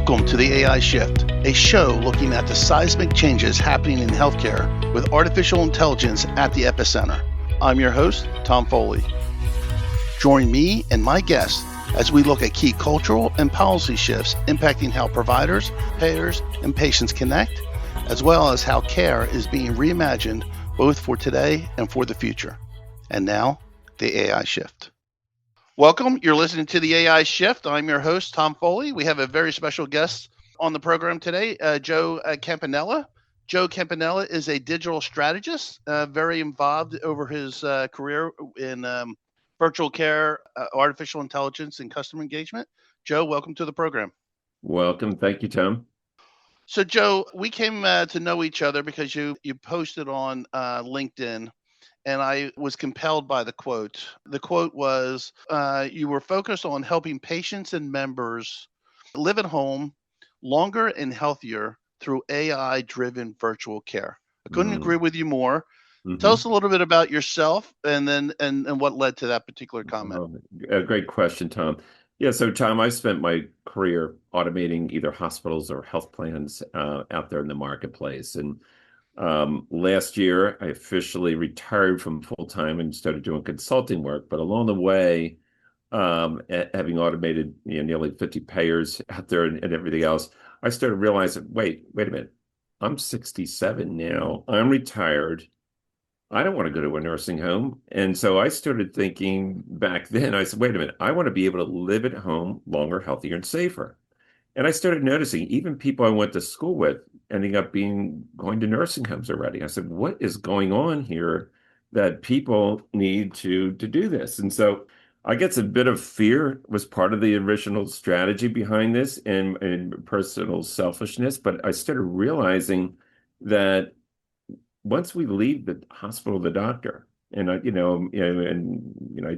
Welcome to the AI Shift, a show looking at the seismic changes happening in healthcare with artificial intelligence at the epicenter. I'm your host, Tom Foley. Join me and my guests as we look at key cultural and policy shifts impacting how providers, payers, and patients connect, as well as how care is being reimagined both for today and for the future. And now, the AI Shift. Welcome. You're listening to the AI Shift. I'm your host, Tom Foley. We have a very special guest on the program today, Joe Campanella. Joe Campanella is a digital strategist, very involved over his career in virtual care, artificial intelligence, and customer engagement. Joe, welcome to the program. Welcome. Thank you, Tom. So, Joe, we came to know each other because you posted on LinkedIn, and I was compelled by the quote. The quote was, you were focused on helping patients and members live at home longer and healthier through AI-driven virtual care. I couldn't agree with you more. Tell us a little bit about yourself and then and what led to that particular comment. A great question, Tom. Yeah, so Tom, I spent my career automating either hospitals or health plans out there in the marketplace. And last year, I officially retired from full-time and started doing consulting work. But along the way, having automated nearly 50 payers out there and everything else, I started realizing, wait a minute, I'm 67 now. I'm retired. I don't want to go to a nursing home. And so I started thinking back then, I said, wait a minute, I want to be able to live at home longer, healthier, and safer. And I started noticing even people I went to school with ending up going to nursing homes already. I said, what is going on here that people need to do this? And so I guess a bit of fear was part of the original strategy behind this and personal selfishness. But I started realizing that once we leave the hospital, the doctor, and I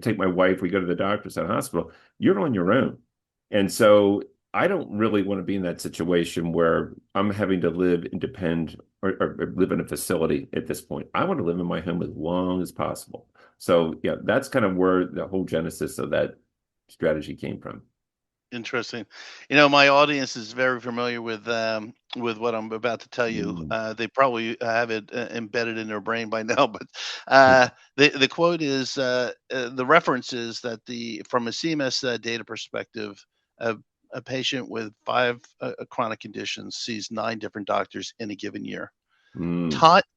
take my wife, we go to the doctors at the hospital, you're on your own. And so I don't really want to be in that situation where I'm having to live and depend or live in a facility at this point. I want to live in my home as long as possible. So yeah, that's kind of where the whole genesis of that strategy came from. Interesting. My audience is very familiar with what I'm about to tell you. They probably have it embedded in their brain by now. But the quote is the reference is that from a CMS data perspective, a patient with 5 chronic conditions sees 9 different doctors in a given year.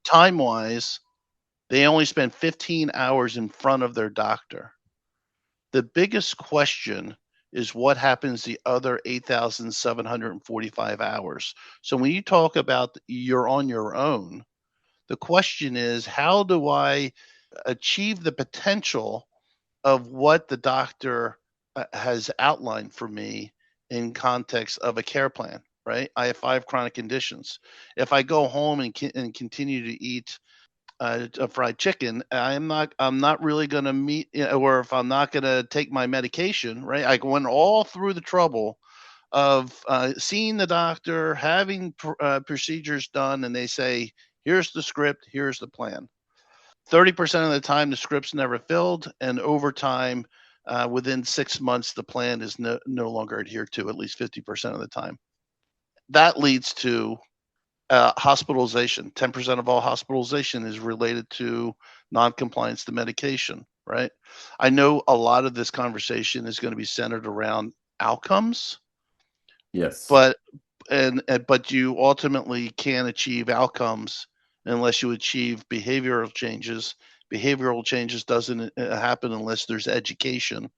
Time-wise, they only spend 15 hours in front of their doctor. The biggest question is what happens the other 8,745 hours. So when you talk about you're on your own, the question is, how do I achieve the potential of what the doctor has outlined for me in context of a care plan, right? I have 5 chronic conditions. If I go home and continue to eat a fried chicken, I'm not really going to meet, or if I'm not going to take my medication, right? I went all through the trouble of seeing the doctor, having procedures done, and they say, here's the script, here's the plan. 30% of the time, the script's never filled, and over time, within 6 months, the plan is no longer adhered to, at least 50% of the time. That leads to hospitalization. 10% of all hospitalization is related to non-compliance to medication, right? I know a lot of this conversation is going to be centered around outcomes. Yes. But you ultimately can't achieve outcomes unless you achieve behavioral changes. Behavioral changes doesn't happen unless there's education.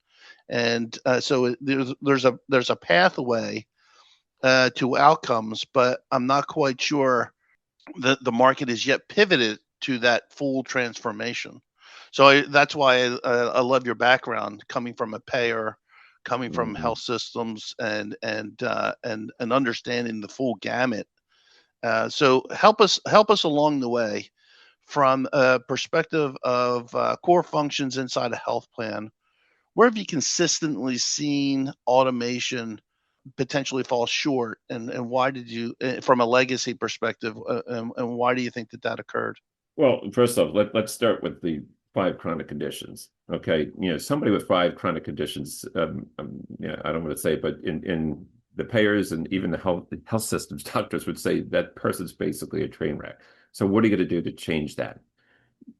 And so there's a pathway to outcomes, but I'm not quite sure that the market is yet pivoted to that full transformation. So that's why I love your background, coming from a payer, coming from health systems, and understanding the full gamut. So help us along the way from a perspective of core functions inside a health plan. Where have you consistently seen automation potentially fall short, and why did you, from a legacy perspective, and why do you think that occurred? Well, first off, let's start with the 5 chronic conditions. Okay, somebody with 5 chronic conditions, I don't want to say, but in the payers and even the health systems doctors would say that person's basically a train wreck. So what are you going to do to change that?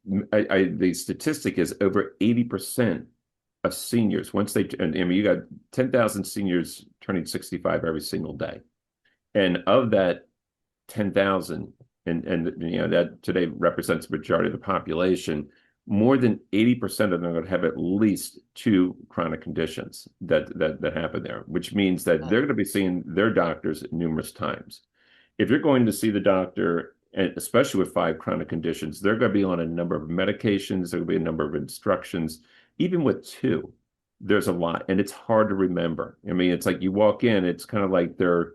The statistic is over 80% of seniors, once they, and I mean, you got 10,000 seniors turning 65 every single day. And of that 10,000, and you know, that today represents the majority of the population, more than 80% of them are going to have at least two chronic conditions that happen there, which means that they're going to be seeing their doctors numerous times. If you're going to see the doctor, and especially with five chronic conditions, they're going to be on a number of medications, there will be a number of instructions. Even with two, there's a lot, and it's hard to remember. I mean, it's like you walk in, it's kind of like they're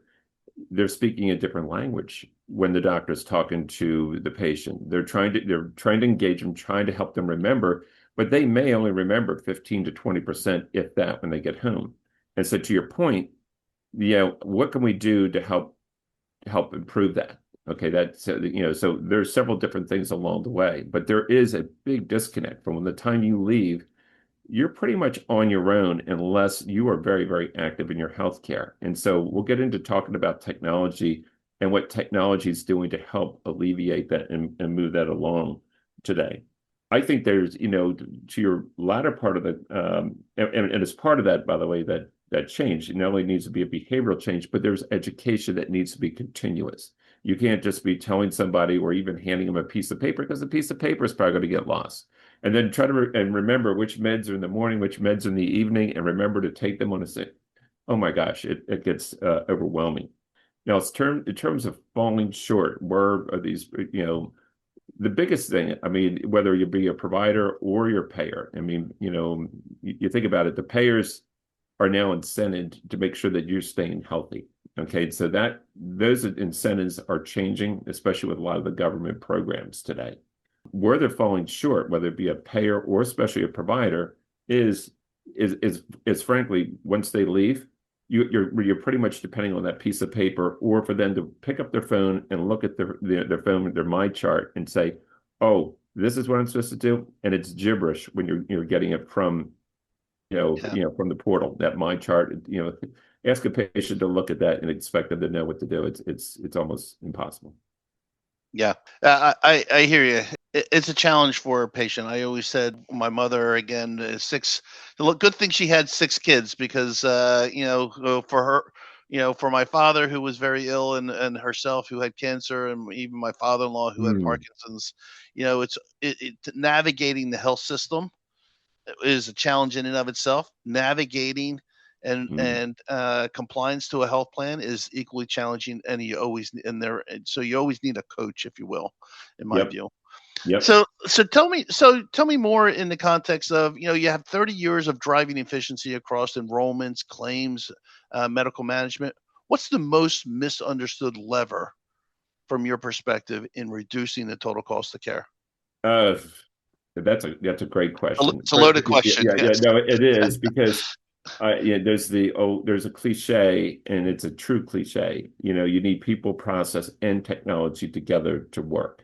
speaking a different language when the doctor's talking to the patient. They're trying to engage them, trying to help them remember, but they may only remember 15 to 20%, if that, when they get home. And so to your point, yeah, what can we do to help improve that? Okay, that's so there's several different things along the way, but there is a big disconnect from when the time you leave, you're pretty much on your own unless you are very, very active in your healthcare. And so we'll get into talking about technology and what technology is doing to help alleviate that and move that along today. I think there's, to your latter part of the, and as part of that, by the way, that change, it not only needs to be a behavioral change, but there's education that needs to be continuous. You can't just be telling somebody or even handing them a piece of paper, because the piece of paper is probably going to get lost. And then try to and remember which meds are in the morning, which meds are in the evening, and remember to take them on a sick. Oh my gosh, it gets overwhelming. Now, in terms of falling short, where are these, the biggest thing, I mean, whether you be a provider or your payer, I mean, you think about it, the payers are now incented to make sure that you're staying healthy. Okay, so that those incentives are changing, especially with a lot of the government programs today. Where they're falling short, whether it be a payer or especially a provider, is frankly, once they leave, you're pretty much depending on that piece of paper, or for them to pick up their phone and look at their phone, their My Chart, and say, "Oh, this is what I'm supposed to do," and it's gibberish when you're getting it from from the portal, that My Chart. Ask a patient to look at that and expect them to know what to do. It's almost impossible. Yeah, I hear you. It's a challenge for a patient. I always said my mother, again, six. Good thing she had six kids, because for her, for my father, who was very ill, and herself, who had cancer, and even my father-in-law, who had Mm, Parkinson's. Navigating the health system is a challenge in and of itself. Navigating mm. and compliance to a health plan is equally challenging, and so you always need a coach, if you will, in my Yep, view. yep. So tell me more in the context of, you have 30 years of driving efficiency across enrollments, claims, medical management. What's the most misunderstood lever from your perspective in reducing the total cost of care? Uh, that's a great question. It's a loaded Yeah, question. yeah, yeah, Yes. no, it is, because there's a cliche, and it's a true cliche. You need people, process, and technology together to work.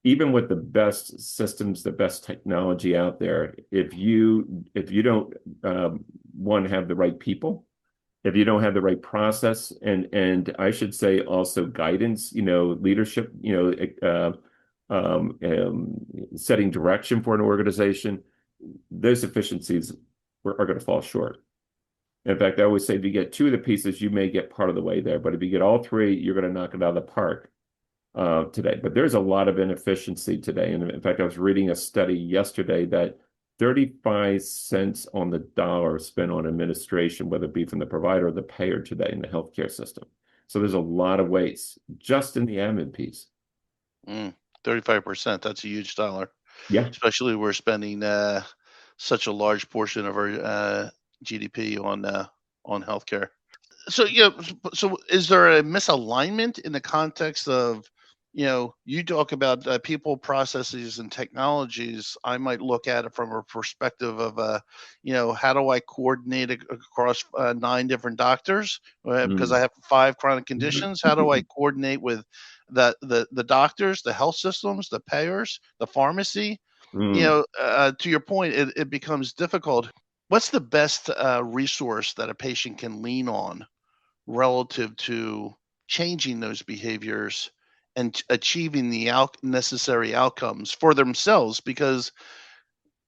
Even with the best systems, the best technology out there, if you don't one, have the right people, if you don't have the right process, and I should say also guidance, leadership, setting direction for an organization, those efficiencies are going to fall short. In fact, I always say if you get two of the pieces, you may get part of the way there. But if you get all three, you're going to knock it out of the park today. But there's a lot of inefficiency today. And in fact, I was reading a study yesterday that 35 cents on the dollar spent on administration, whether it be from the provider or the payer today in the healthcare system. So there's a lot of waste just in the admin piece. 35%. That's a huge dollar, Yeah. especially we're spending such a large portion of our GDP on healthcare. So is there a misalignment in the context of, you talk about people, processes, and technologies? I might look at it from a perspective of, how do I coordinate across 9 different doctors, because I Mm. have 5 chronic conditions? How do I coordinate with the doctors, the health systems, the payers, the pharmacy? Mm. To your point, it becomes difficult. What's the best resource that a patient can lean on relative to changing those behaviors and achieving the necessary outcomes for themselves. Because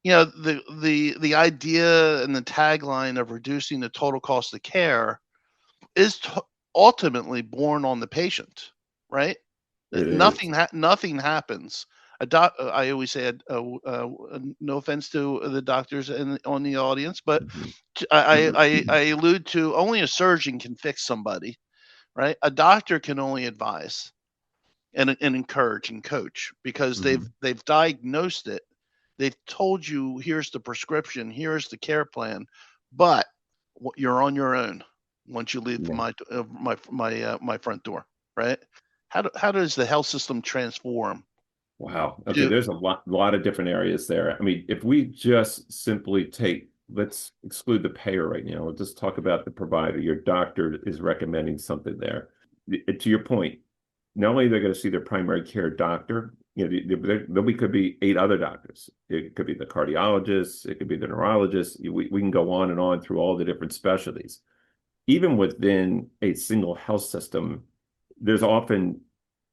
the idea and the tagline of reducing the total cost of care is ultimately born on the patient, right? It is. Nothing happens. I always say, no offense to the doctors on the audience, but Mhm. I allude to only a surgeon can fix somebody, right? A doctor can only advise and encourage and coach because Mhm. they've diagnosed it. They've told you, here's the prescription, here's the care plan, but you're on your own once you leave Yeah. my front door, right? How does the health system transform Wow. Okay, to there's a lot of different areas there. I mean, if we just simply take, let's exclude the payer right now. We'll just talk about the provider. Your doctor is recommending something there. To your point, not only they're going to see their primary care doctor, there could be 8 other doctors. It could be the cardiologist, it could be the neurologist. We can go on and on through all the different specialties. Even within a single health system, there's often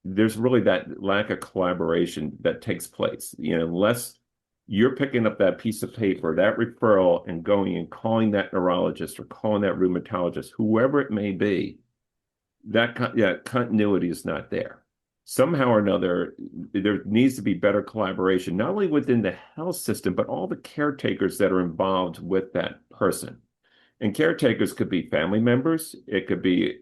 there's really that lack of collaboration that takes place. Unless you're picking up that piece of paper, that referral, and going and calling that neurologist or calling that rheumatologist, whoever it may be, that continuity is not there. Somehow or another, there needs to be better collaboration, not only within the health system, but all the caretakers that are involved with that person. And caretakers could be family members. It could be,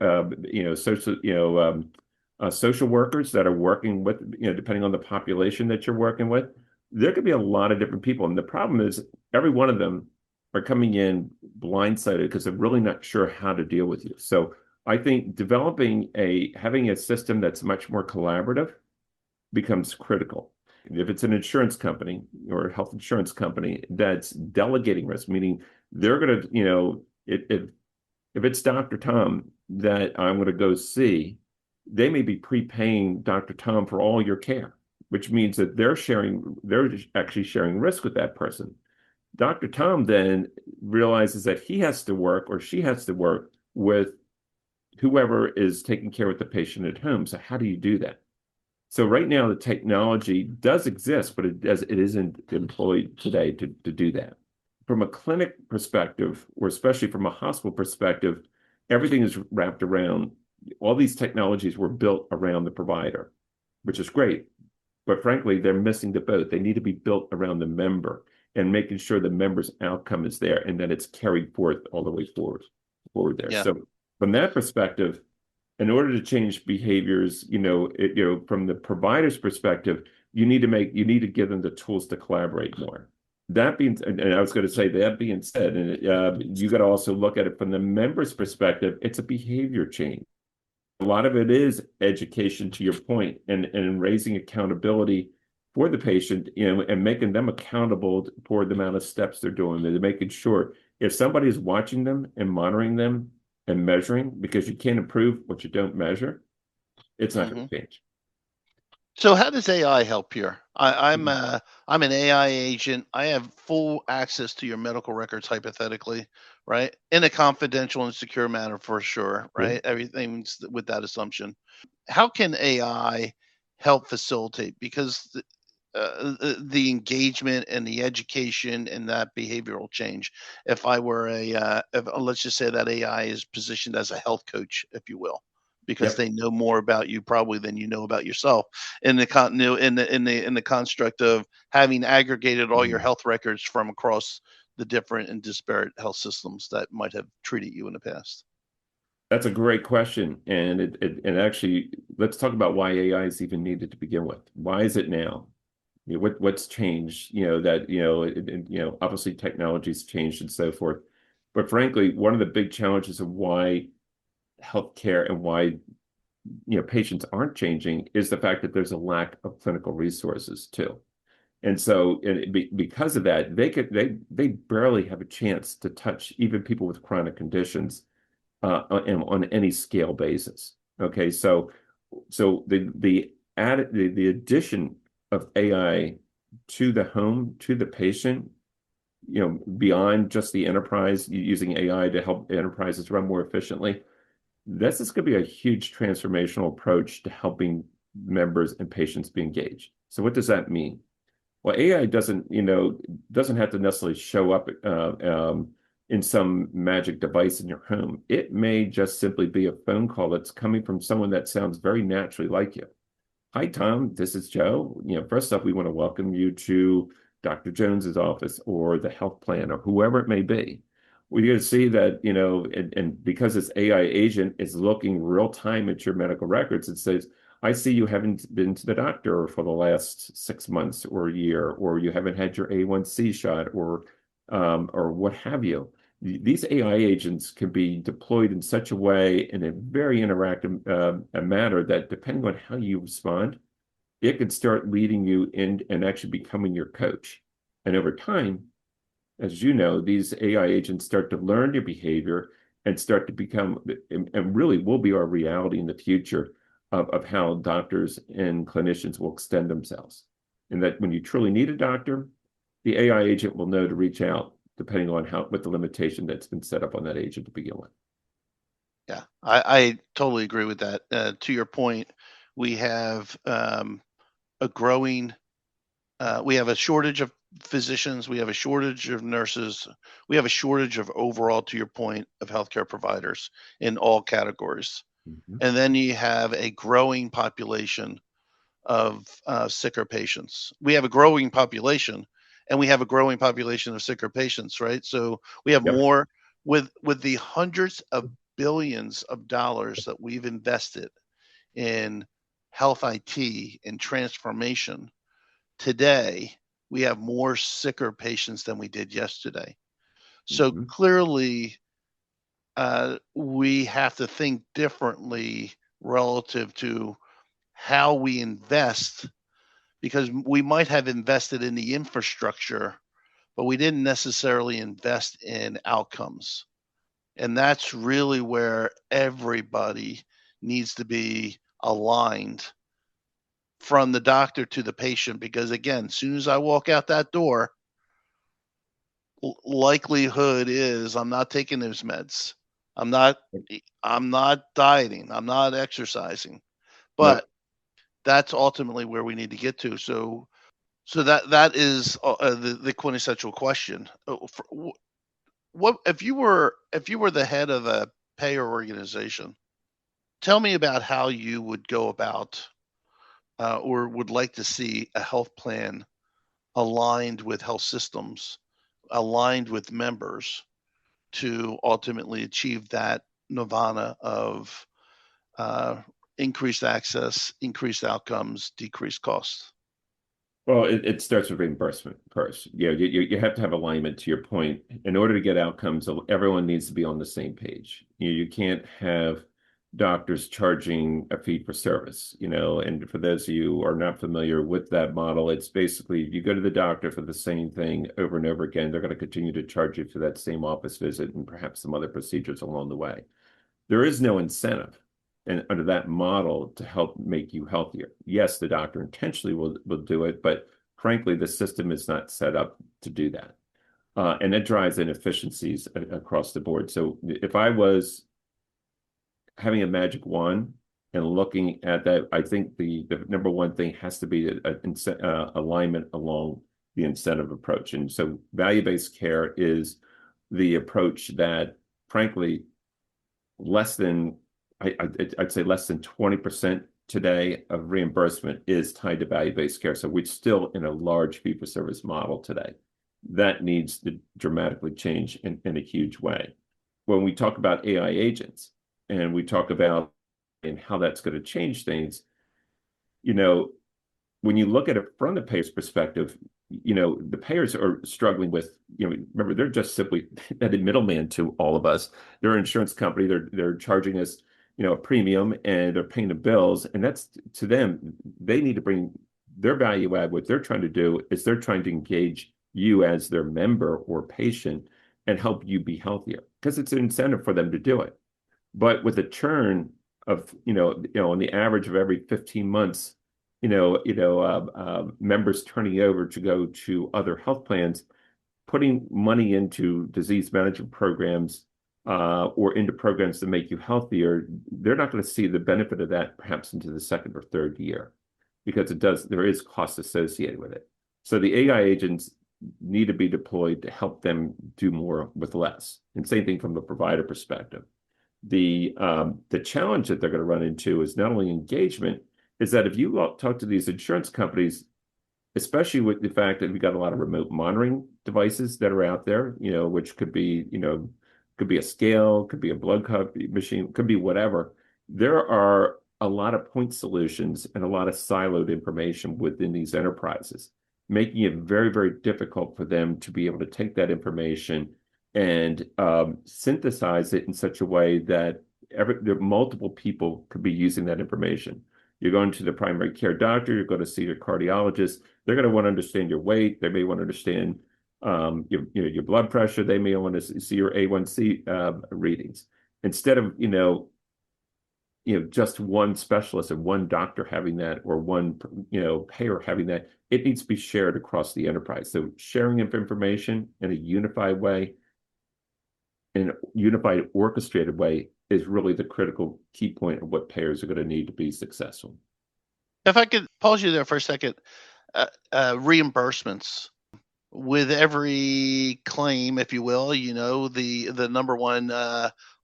social workers that are working with, depending on the population that you're working with. There could be a lot of different people. And the problem is every one of them are coming in blindsided because they're really not sure how to deal with you. So I think having a system that's much more collaborative becomes critical. If it's an insurance company or a health insurance company that's delegating risk, meaning they're going to, if it's Dr. Tom that I'm going to go see, they may be prepaying Dr. Tom for all your care, which means that they're actually sharing risk with that person. Dr. Tom then realizes that he has to work or she has to work with whoever is taking care of the patient at home. So how do you do that? So right now the technology does exist, but it isn't employed today to do that. From a clinic perspective, or especially from a hospital perspective, everything is wrapped around all these technologies were built around the provider, which is great. But frankly, they're missing the boat. They need to be built around the member and making sure the member's outcome is there and that it's carried forth all the way forward there. yeah. So from that perspective, in order to change behaviors, from the provider's perspective, you need to give them the tools to collaborate more. And I was going to say that being said, and you got to also look at it from the member's perspective. It's a behavior change. A lot of it is education, to your point, and raising accountability for the patient, and making them accountable for the amount of steps they're doing. They're making sure if somebody is watching them and monitoring them and measuring, because you can't improve what you don't measure, it's not going hmm to change. So how does AI help here? Mhm. I'm an AI agent. I have full access to your medical records, hypothetically, right? In a confidential and secure manner, for sure, Yeah. right? Everything's with that assumption. How can AI help facilitate? Because the engagement and the education and that behavioral change. If I were if, let's just say that AI is positioned as a health coach, if you will, because Yep. they know more about you probably than you know about yourself, in the in the construct of having aggregated all your Mhm. health records from across the different and disparate health systems that might have treated you in the past. That's a great question. And actually, let's talk about why AI is even needed to begin with. Why is it now? What's changed? Obviously technology's changed and so forth. But frankly, one of the big challenges of why healthcare and why patients aren't changing is the fact that there's a lack of clinical resources too. And so, because of that, they barely have a chance to touch even people with chronic conditions on any scale basis. Okay, so the addition of AI to the home, to the patient, beyond just the enterprise using AI to help enterprises run more efficiently, this is going to be a huge transformational approach to helping members and patients be engaged. So what does that mean? Well, AI doesn't have to necessarily show up in some magic device in your home. It may just simply be a phone call that's coming from someone that sounds very naturally like you. Hi, Tom. This is Joe. First up, we want to welcome you to Dr. Jones's office or the health plan or whoever it may be. We're going to see that, and because this AI agent is looking real time at your medical records, it says, I see you haven't been to the doctor for the last 6 months or a year, or you haven't had your A1C shot or what have you. These AI agents can be deployed in such a way in a very interactive a manner that depending on how you respond, it could start leading you in and actually becoming your coach. And over time, as you know, these AI agents start to learn your behavior and start to become, and really will be our reality in the future of how doctors and clinicians will extend themselves. And that when you truly need a doctor, the AI agent will know to reach out depending on what the limitation that's been set up on that agent to begin with. Yeah, I totally agree with that. To your point, we have a growing, we have a shortage of physicians, we have a shortage of nurses, we have a shortage of overall, to your point, of healthcare providers in all categories. Mm-hmm. And then you have a growing population of sicker patients. We have a growing population, and we have a growing population of sicker patients, right? So we have Yep. more with the hundreds of billions of dollars that we've invested in health IT and transformation. Today, we have more sicker patients than we did yesterday. So Mm-hmm. clearly, we have to think differently relative to how we invest, because we might have invested in the infrastructure, but we didn't necessarily invest in outcomes. And that's really where everybody needs to be aligned from the doctor to the patient. Because again, as soon as I walk out that door, likelihood is I'm not taking those meds. I'm not I'm not dieting. I'm not exercising. No. But that's ultimately where we need to get to. So that is the quintessential question. What if you were the head of a payer organization? Tell me about how you would go about or would like to see a health plan aligned with health systems, aligned with members to ultimately achieve that nirvana of uh, increased access, increased outcomes, decreased costs. Well, it starts with reimbursement first. You have to have alignment to your point. In order to get outcomes, everyone needs to be on the same page. You can't have doctors charging a fee for service, and for those of you who are not familiar with that model, it's basically you go to the doctor for the same thing over and over again. They're going to continue to charge you for that same office visit and perhaps some other procedures along the way. There is no incentive and under that model to help make you healthier. Yes, the doctor intentionally will do it, but frankly, the system is not set up to do that. And it drives inefficiencies across the board. So if I was having a magic wand and looking at that, I think the number one thing has to be alignment along the incentive approach. And so value-based care is the approach that, frankly, less than I'd say less than 20% today of reimbursement is tied to value-based care. So we're still in a large fee-for-service model today. That needs to dramatically change in a huge way. When we talk about AI agents and we talk about and how that's going to change things, when you look at it from the payer's perspective, the payers are struggling with, remember, they're just simply that middleman to all of us. They're an insurance company. They're charging us, a premium and they're paying the bills. And that's to them, they need to bring their value add. What they're trying to do is they're trying to engage you as their member or patient and help you be healthier because it's an incentive for them to do it. But with a churn of, on the average of every 15 months, members turning over to go to other health plans, putting money into disease management programs or into programs to make you healthier, they're not going to see the benefit of that perhaps into the second or third year because there is cost associated with it. So the AI agents need to be deployed to help them do more with less. And same thing from the provider perspective. The challenge that they're going to run into is not only engagement, is that if you talk to these insurance companies, especially with the fact that we got a lot of remote monitoring devices that are out there, which could be, could be a scale, could be a blood cup machine, could be whatever. There are a lot of point solutions and a lot of siloed information within these enterprises, making it very, very difficult for them to be able to take that information and synthesize it in such a way that multiple people could be using that information. You're going to the primary care doctor, you're going to see your cardiologist. They're going to want to understand your weight. They may want to understand your blood pressure. They may want to see your A1C readings. Instead of just one specialist and one doctor having that, or one payer having that, it needs to be shared across the enterprise. So sharing of information in a unified way, in a unified orchestrated way, is really the critical key point of what payers are going to need to be successful. If I could pause you there for a second, reimbursements. With every claim, if you will, the number one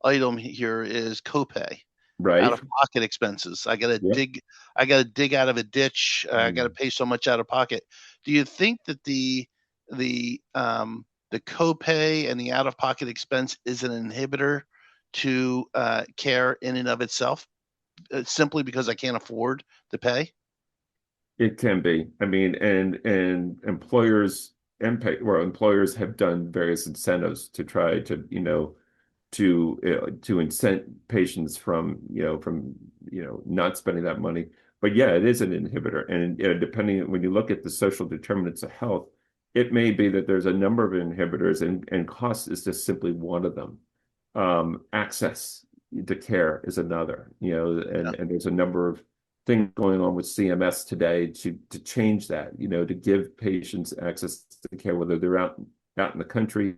item here is copay, Right. out-of-pocket expenses. I gotta Yep. dig out of a ditch. I gotta pay so much out of pocket. Do you think that the copay and the out-of-pocket expense is an inhibitor to care in and of itself, simply because I can't afford to pay? It can be. I mean, and employers employers have done various incentives to try to, to incent patients from not spending that money. But yeah, it is an inhibitor. And depending, when you look at the social determinants of health, it may be that there's a number of inhibitors, and cost is just simply one of them. Access to care is another, Yeah. and there's a number of things going on with CMS today to change that, to give patients access to care, whether they're out in the country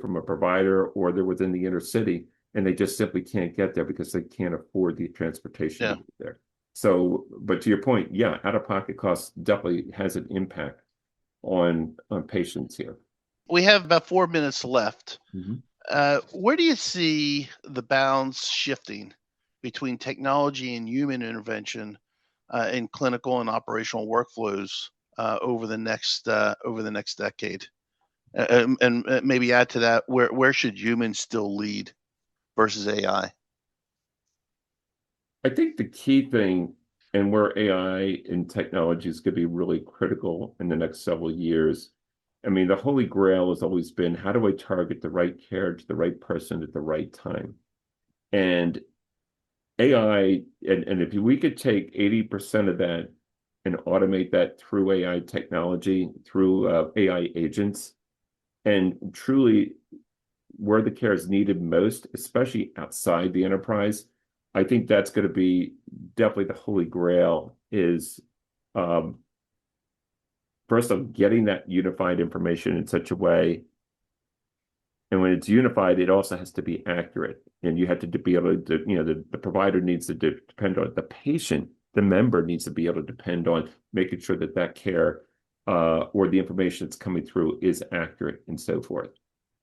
from a provider or they're within the inner city, and they just simply can't get there because they can't afford the transportation Yeah. to get there. So, but to your point, yeah, out-of-pocket costs definitely has an impact on patients here. We have about 4 minutes left. Mhm. Where do you see the bounds shifting between technology and human intervention in clinical and operational workflows over the next decade? And maybe add to that, where should humans still lead versus AI? I think the key thing, and where AI and technology is going to be really critical in the next several years, I mean, the holy grail has always been, how do I target the right care to the right person at the right time? And AI, and if we could take 80% of that and automate that through AI technology, through AI agents, and truly where the care is needed most, especially outside the enterprise, I think that's going to be definitely the holy grail, is um, first of getting that unified information in such a way. And when it's unified, it also has to be accurate. And you have to be able to, the provider needs to depend on it. The patient, the member needs to be able to depend on making sure that that care or the information that's coming through is accurate and so forth.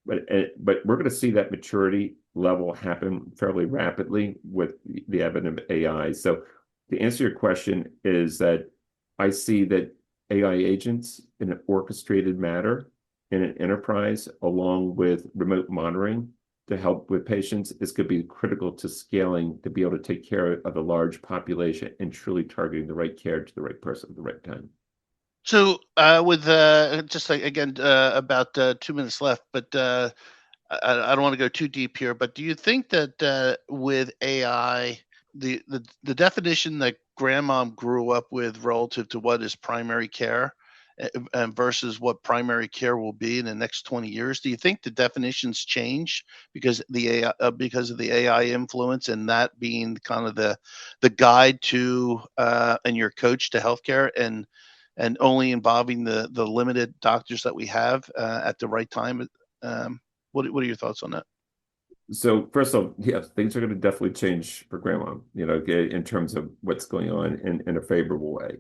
But we're going to see that maturity level happen fairly rapidly with the advent of AI. So to answer your question is that I see that AI agents in an orchestrated manner in an enterprise, along with remote monitoring to help with patients, is going to be critical to scaling to be able to take care of a large population and truly targeting the right care to the right person at the right time. So, with just like, again, about 2 minutes left, but I don't want to go too deep here. But do you think that with AI, the definition that grandmom grew up with relative to what is primary care versus what primary care will be in the next 20 years, do you think the definitions change because because of the AI influence, and that being kind of the guide to and your coach to healthcare, and only involving the limited doctors that we have at the right time? What are your thoughts on that? So first of all, yeah, things are going to definitely change for grandma, in terms of what's going on in a favorable way.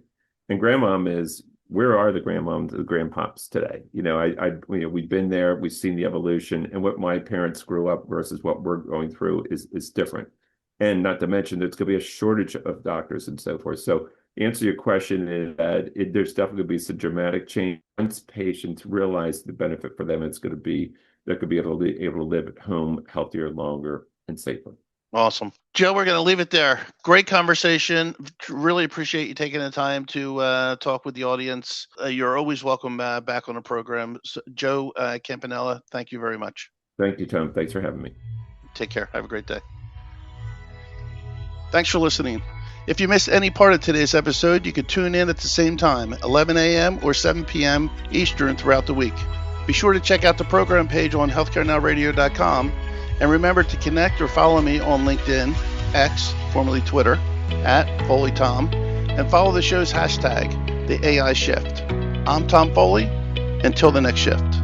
And grandmom is, where are the grandmoms, the grandpops today? We've been there, we've seen the evolution, and what my parents grew up versus what we're going through is different. And not to mention, there's going to be a shortage of doctors and so forth. So the answer to your question is that there's definitely going to be some dramatic change once patients realize the benefit for them. It's going to be that could be able to live at home healthier, longer, and safer. Awesome. Joe, we're going to leave it there. Great conversation. Really appreciate you taking the time to talk with the audience. You're always welcome back on the program. So, Joe Campanella, thank you very much. Thank you, Tom. Thanks for having me. Take care. Have a great day. Thanks for listening. If you missed any part of today's episode, you can tune in at the same time, 11 a.m. or 7 p.m. Eastern throughout the week. Be sure to check out the program page on healthcarenowradio.com, and remember to connect or follow me on LinkedIn, X, formerly Twitter, @FoleyTom, and follow the show's hashtag, The AI Shift. I'm Tom Foley. Until the next shift.